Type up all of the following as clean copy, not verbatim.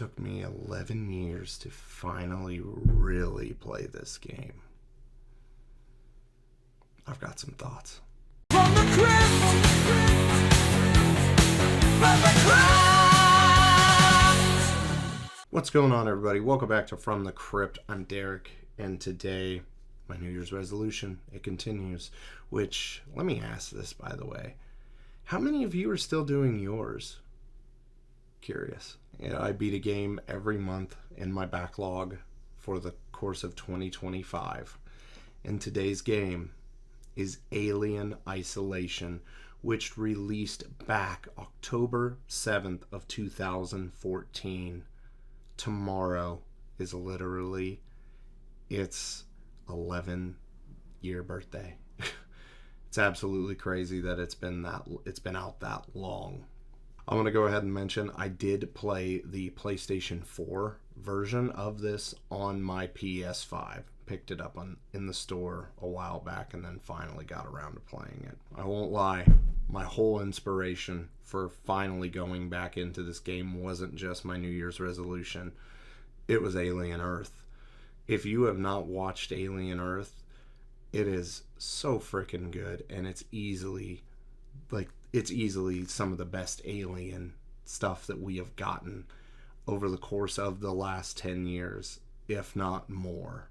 took me 11 years to finally really play this game. I've got some thoughts. From the crypt, from the crypt. What's going on, everybody? Welcome back to From the Crypt. I'm Derek, and today, my New Year's resolution, it continues. Which, let me ask this, by the way. How many of you are still doing yours? Curious. I beat a game every month in my backlog for the course of 2025. And today's game is Alien Isolation, which released back October 7th of 2014. Tomorrow is literally its 11-year birthday. It's absolutely crazy that it's been out that long. I'm going to go ahead and mention I did play the PlayStation 4 version of this on my PS5. Picked it up in the store a while back and then finally got around to playing it. I won't lie, my whole inspiration for finally going back into this game wasn't just my New Year's resolution. It was Alien Earth. If you have not watched Alien Earth, it is so freaking good, and it's easily some of the best Alien stuff that we have gotten over the course of the last 10 years, if not more.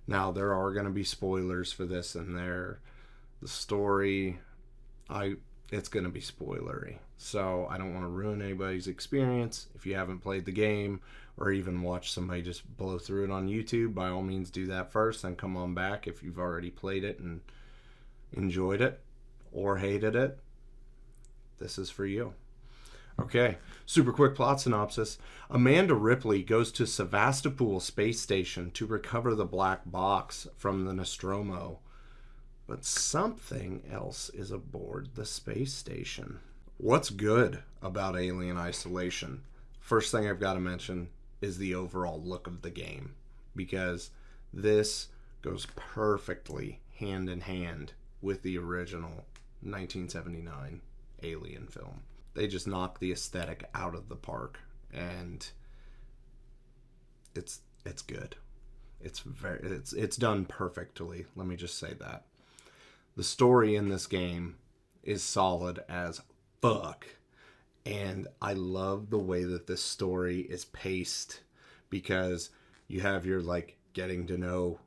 Now, there are going to be spoilers for this and there. The story, it's going to be spoilery. So I don't want to ruin anybody's experience. If you haven't played the game or even watched somebody just blow through it on YouTube, by all means do that first, then come on back if you've already played it and enjoyed it or hated it. This is for you. Okay, super quick plot synopsis. Amanda Ripley goes to Sevastopol space station to recover the black box from the Nostromo. But something else is aboard the space station. What's good about Alien Isolation? First thing I've got to mention is the overall look of the game, because this goes perfectly hand in hand with the original 1979 Alien film. They just knock the aesthetic out of the park, and it's good. It's done perfectly. Let me just say that. The story in this game is solid as fuck, and I love the way that this story is paced, because you have your getting to know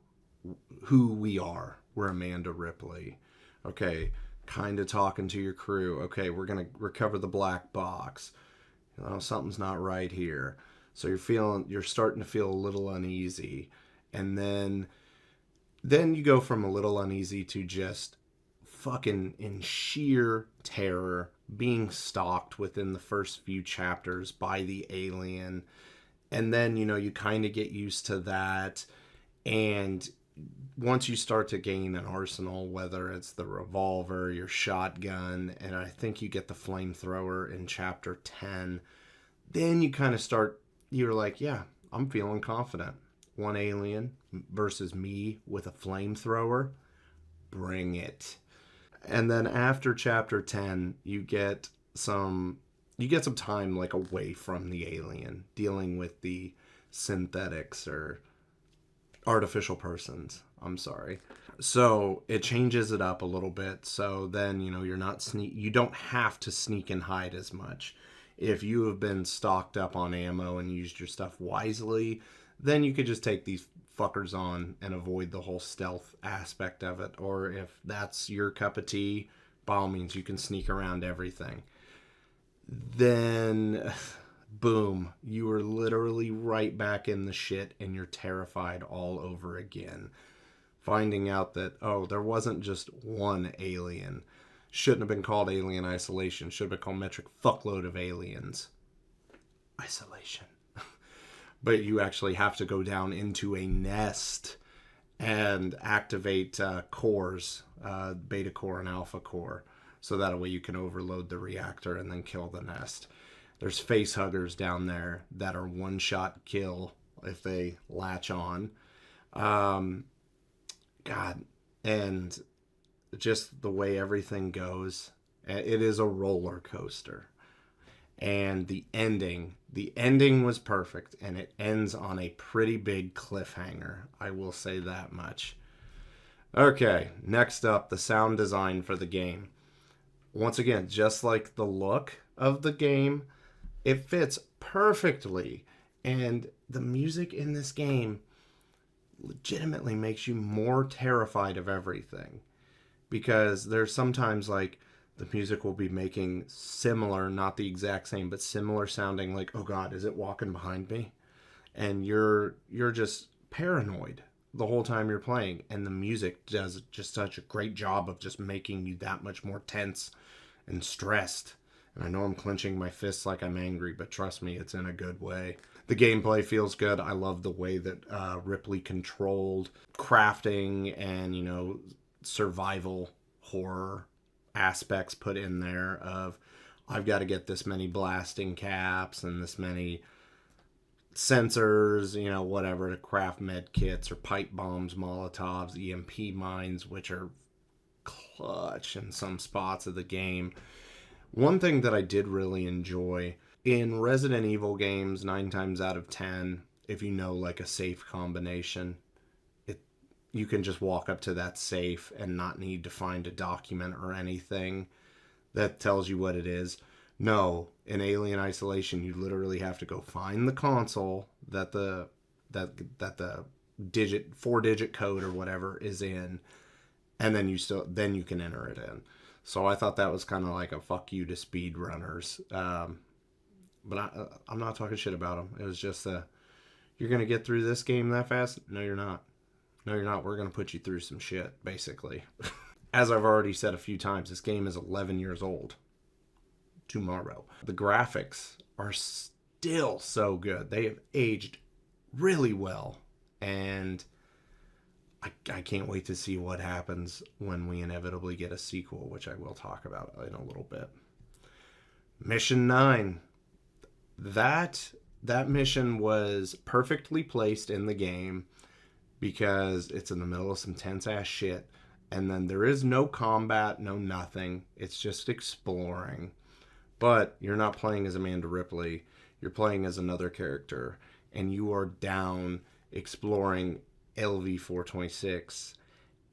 who we are. We're Amanda Ripley. Okay, kind of talking to your crew. Okay, we're going to recover the black box. Something's not right here. So you're starting to feel a little uneasy. And then you go from a little uneasy to just fucking in sheer terror, being stalked within the first few chapters by the alien. And then, you kind of get used to that. And once you start to gain an arsenal, whether it's the revolver, your shotgun, and I think you get the flamethrower in chapter 10, then you kind of you're like, yeah, I'm feeling confident. One alien versus me with a flamethrower, bring it. And then after chapter 10, you get some time away from the alien, dealing with the synthetics or artificial persons. I'm sorry. So it changes it up a little bit. So then, you don't have to sneak and hide as much. If you have been stocked up on ammo and used your stuff wisely, then you could just take these fuckers on and avoid the whole stealth aspect of it. Or if that's your cup of tea, by all means, you can sneak around everything. Then boom, you are literally right back in the shit, and you're terrified all over again. Finding out that, there wasn't just one alien. Shouldn't have been called Alien Isolation. Should have been called Metric Fuckload of Aliens. Isolation. But you actually have to go down into a nest and activate cores, beta core and alpha core. So that way you can overload the reactor and then kill the nest. There's face huggers down there that are one-shot kill if they latch on. God, and just the way everything goes, it is a roller coaster. And the ending The ending was perfect, and it ends on a pretty big cliffhanger. I will say that much. Okay, next up, the sound design for the game. Once again, just like the look of the game, it fits perfectly. And the music in this game legitimately makes you more terrified of everything. Because there's sometimes like the music will be making similar, not the exact same, but similar sounding, like, oh God, is it walking behind me? And you're just paranoid the whole time you're playing, and the music does just such a great job of just making you that much more tense and stressed. And I know I'm clenching my fists like I'm angry, but trust me, it's in a good way. The gameplay feels good. I love the way that Ripley controlled crafting and, survival horror aspects put in there of, I've got to get this many blasting caps and this many sensors, whatever, to craft med kits or pipe bombs, Molotovs, EMP mines, which are clutch in some spots of the game. One thing that I did really enjoy in Resident Evil games, 9 times out of 10, if you know like a safe combination, you can just walk up to that safe and not need to find a document or anything that tells you what it is. No, in Alien Isolation, you literally have to go find the console that the digit 4-digit code or whatever is in, and then you can enter it in. So I thought that was kind of like a fuck you to speedrunners. But I'm not talking shit about them. It was just you're gonna get through this game that fast? No, you're not. No, you're not. We're gonna put you through some shit, basically. As I've already said a few times, this game is 11 years old. Tomorrow. The graphics are still so good. They have aged really well. And I can't wait to see what happens when we inevitably get a sequel, which I will talk about in a little bit. Mission 9. That mission was perfectly placed in the game because it's in the middle of some tense-ass shit. And then there is no combat, no nothing. It's just exploring. But you're not playing as Amanda Ripley. You're playing as another character. And you are down exploring LV-426.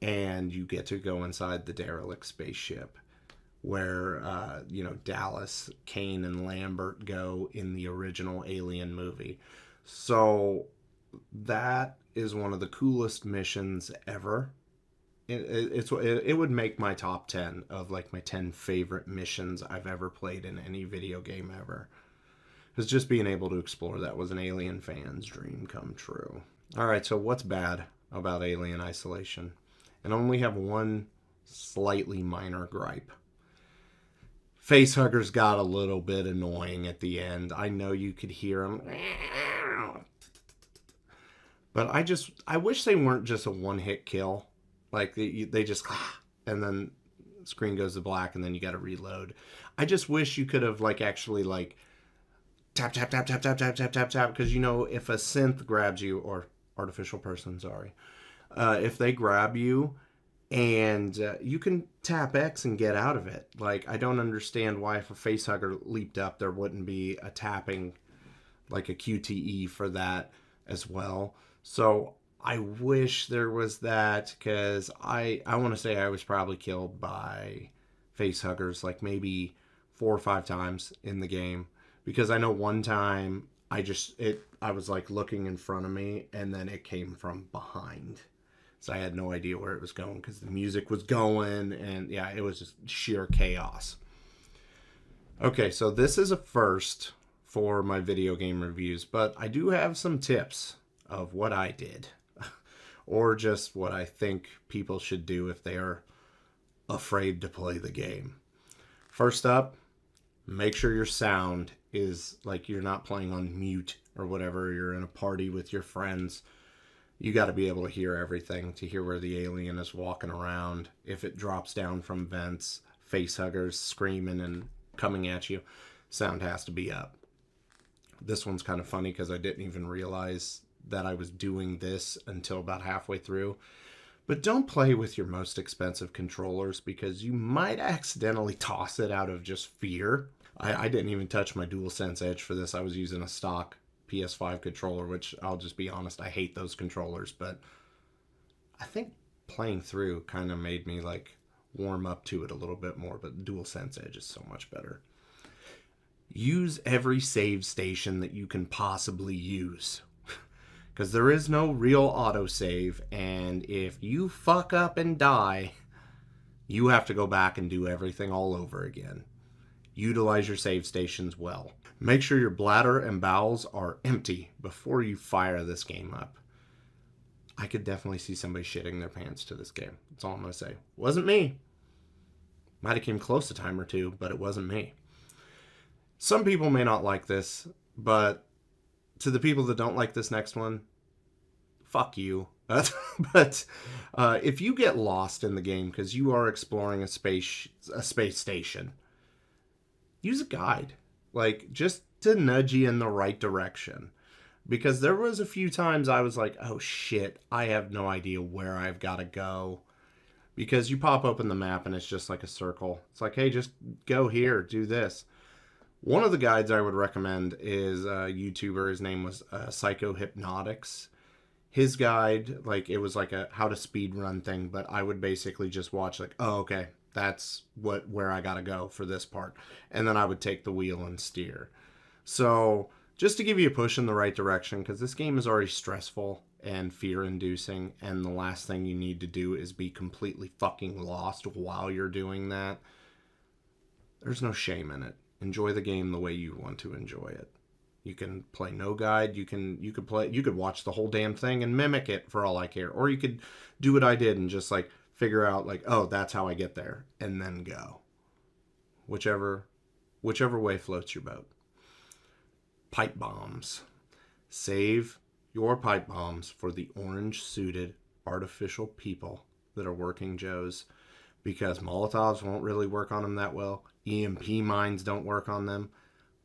And you get to go inside the derelict spaceship where, Dallas, Kane, and Lambert go in the original Alien movie. So that is one of the coolest missions ever. It would make my top 10 of like my 10 favorite missions I've ever played in any video game ever. Because just being able to explore that was an Alien fan's dream come true. Alright, so what's bad about Alien Isolation? And I only have one slightly minor gripe. Facehuggers got a little bit annoying at the end. I know you could hear them. But I wish they weren't just a one-hit kill. Like, they just, and then the screen goes to black, and then you got to reload. I just wish you could have, actually, tap, tap, tap, tap, tap, tap, tap, tap, tap. Because, if a synth grabs you, or artificial person, sorry. If they grab you, and you can tap X and get out of it. I don't understand why if a facehugger leaped up, there wouldn't be a tapping, like a QTE for that as well. So I wish there was that, because I want to say I was probably killed by facehuggers maybe 4 or 5 times in the game, because I know one time I was looking in front of me and then it came from behind, so I had no idea where it was going because the music was going, and yeah, it was just sheer chaos. Okay, so this is a first for my video game reviews, but I do have some tips of what I did. Or just what I think people should do if they are afraid to play the game. First up, make sure your sound is you're not playing on mute or whatever. You're in a party with your friends. You got to be able to hear everything, to hear where the alien is walking around. If it drops down from vents, facehuggers screaming and coming at you, sound has to be up. This one's kind of funny because I didn't even realize that I was doing this until about halfway through. But don't play with your most expensive controllers, because you might accidentally toss it out of just fear. I didn't even touch my DualSense Edge for this. I was using a stock PS5 controller, which I'll just be honest, I hate those controllers, but I think playing through kind of made me like warm up to it a little bit more, but DualSense Edge is so much better. Use every save station that you can possibly use, because there is no real autosave, and if you fuck up and die, you have to go back and do everything all over again. Utilize your save stations well. Make sure your bladder and bowels are empty before you fire this game up. I could definitely see somebody shitting their pants to this game. That's all I'm going to say. Wasn't me. Might have came close a time or two, but it wasn't me. Some people may not like this, but to the people that don't like this next one, fuck you. But if you get lost in the game because you are exploring a space station, use a guide, like just to nudge you in the right direction. Because there was a few times I was like, oh shit, I have no idea where I've got to go. Because you pop open the map and it's just like a circle. It's like, hey, just go here, do this. One of the guides I would recommend is a YouTuber. His name was Psycho Hypnotics. His guide, like, it was like a how to speed run thing, but I would basically just watch like, oh, okay, that's where I gotta go for this part. And then I would take the wheel and steer. So just to give you a push in the right direction, because this game is already stressful and fear-inducing, and the last thing you need to do is be completely fucking lost while you're doing that. There's no shame in it. Enjoy the game the way you want to enjoy it. You can play no guide. You could watch the whole damn thing and mimic it for all I care. Or you could do what I did and just like figure out like, oh, that's how I get there, and then go. Whichever way floats your boat. Pipe bombs. Save your pipe bombs for the orange-suited artificial people that are working Joes, because Molotovs won't really work on them that well. EMP mines don't work on them.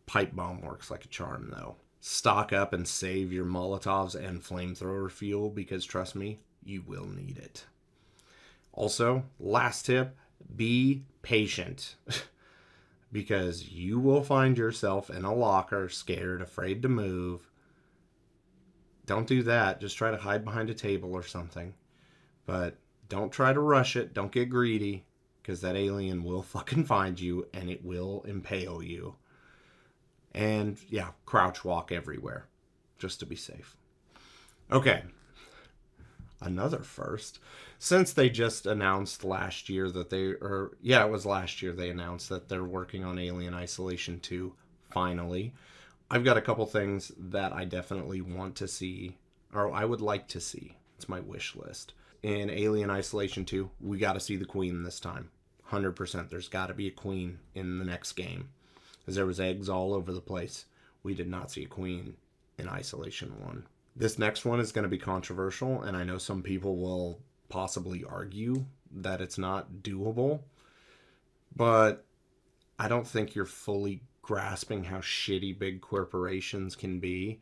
Pipe bomb works like a charm, though. Stock up and save your Molotovs and flamethrower fuel, because trust me, you will need it. Also, last tip, be patient. Because you will find yourself in a locker, scared, afraid to move. Don't do that. Just try to hide behind a table or something. But don't try to rush it. Don't get greedy, because that alien will fucking find you and it will impale you. And yeah, crouch walk everywhere, just to be safe. Okay, another first. Since they just announced last year that it was last year they announced that they're working on Alien Isolation 2, finally. I've got a couple things that I definitely want to see, or I would like to see. It's my wish list. In Alien Isolation 2, we got to see the Queen this time. 100%. There's got to be a Queen in the next game. Because there was eggs all over the place. We did not see a Queen in Isolation 1. This next one is going to be controversial, and I know some people will possibly argue that it's not doable. But I don't think you're fully grasping how shitty big corporations can be.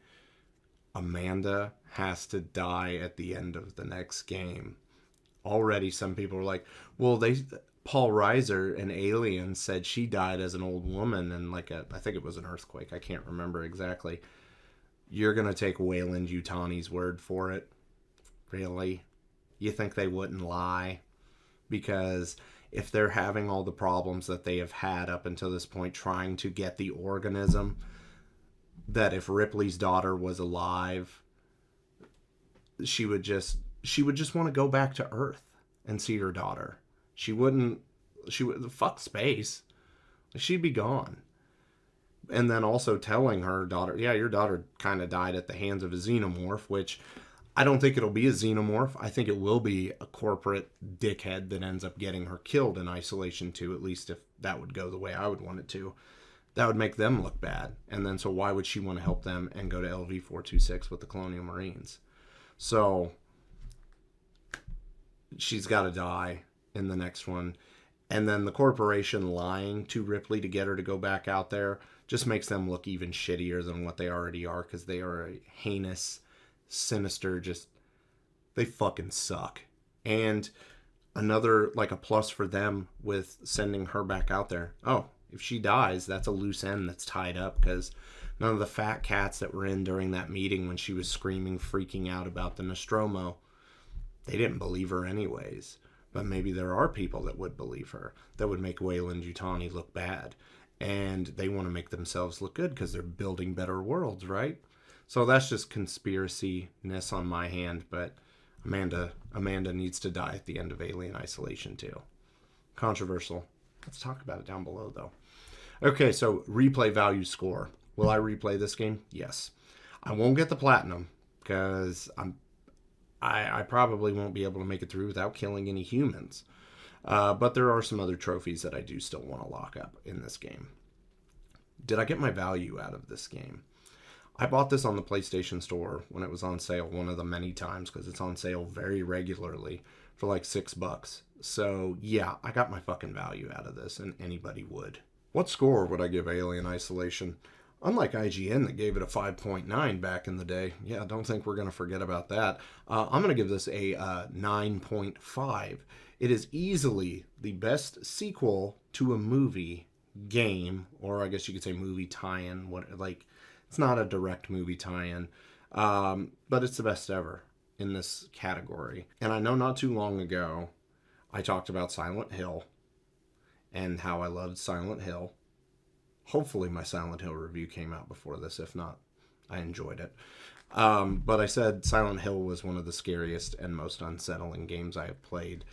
Amanda has to die at the end of the next game. Already some people are like, well, Paul Reiser, an alien, said she died as an old woman in I think it was an earthquake. I can't remember exactly. You're going to take Wayland Yutani's word for it? Really? You think they wouldn't lie? Because if they're having all the problems that they have had up until this point trying to get the organism, that if Ripley's daughter was alive, she would just want to go back to Earth and see her daughter. She would fuck space. She'd be gone. And then also telling her daughter, yeah, your daughter kind of died at the hands of a xenomorph, which I don't think it'll be a xenomorph. I think it will be a corporate dickhead that ends up getting her killed in Isolation 2, at least if that would go the way I would want it to. That would make them look bad. And then so why would she want to help them and go to LV-426 with the Colonial Marines? So she's got to die in the next one. And then the corporation lying to Ripley to get her to go back out there just makes them look even shittier than what they already are, because they are a heinous, sinister, they fucking suck. And another, a plus for them with sending her back out there. Oh, If she dies, that's a loose end that's tied up, because none of the fat cats that were in during that meeting when she was screaming, freaking out about the Nostromo, they didn't believe her anyways. But maybe there are people that would believe her, that would make Weyland-Yutani look bad. And they want to make themselves look good because they're building better worlds, right? So that's just conspiracy-ness on my hand, but Amanda needs to die at the end of Alien Isolation too. Controversial. Let's talk about it down below, though. Okay, so replay value score. Will I replay this game? Yes. I won't get the platinum because I probably won't be able to make it through without killing any humans. But there are some other trophies that I do still want to lock up in this game. Did I get my value out of this game? I bought this on the PlayStation Store when it was on sale one of the many times, because it's on sale very regularly for like $6. So yeah, I got my fucking value out of this, and anybody would. What score would I give Alien Isolation? Unlike IGN that gave it a 5.9 back in the day. Yeah, don't think we're going to forget about that. I'm going to give this a 9.5. It is easily the best sequel to a movie game, or I guess you could say movie tie-in. It's not a direct movie tie-in, but it's the best ever in this category. And I know not too long ago, I talked about Silent Hill and how I loved Silent Hill. Hopefully my Silent Hill review came out before this. If not, I enjoyed it. But I said Silent Hill was one of the scariest and most unsettling games I have played.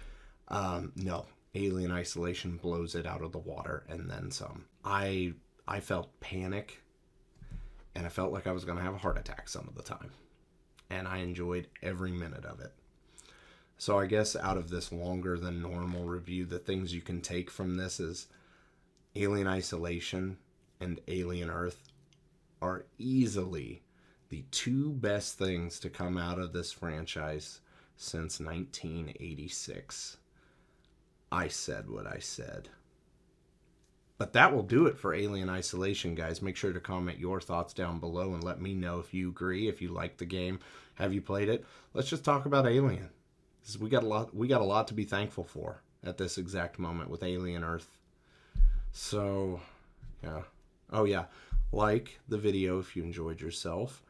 No, Alien Isolation blows it out of the water and then some. I felt panic, and I felt like I was going to have a heart attack some of the time. And I enjoyed every minute of it. So I guess out of this longer than normal review, the things you can take from this is Alien Isolation and Alien Earth are easily the two best things to come out of this franchise since 1986. I said what I said. But that will do it for Alien Isolation, guys. Make sure to comment your thoughts down below and let me know if you agree, if you like the game. Have you played it? Let's just talk about Alien. We got a lot to be thankful for at this exact moment with Alien Earth. So, yeah. Oh, yeah. Like the video if you enjoyed yourself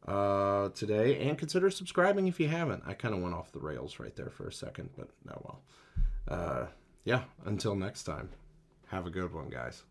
today, and consider subscribing if you haven't. I kind of went off the rails right there for a second, but oh well. Yeah, until next time. Have a good one, guys.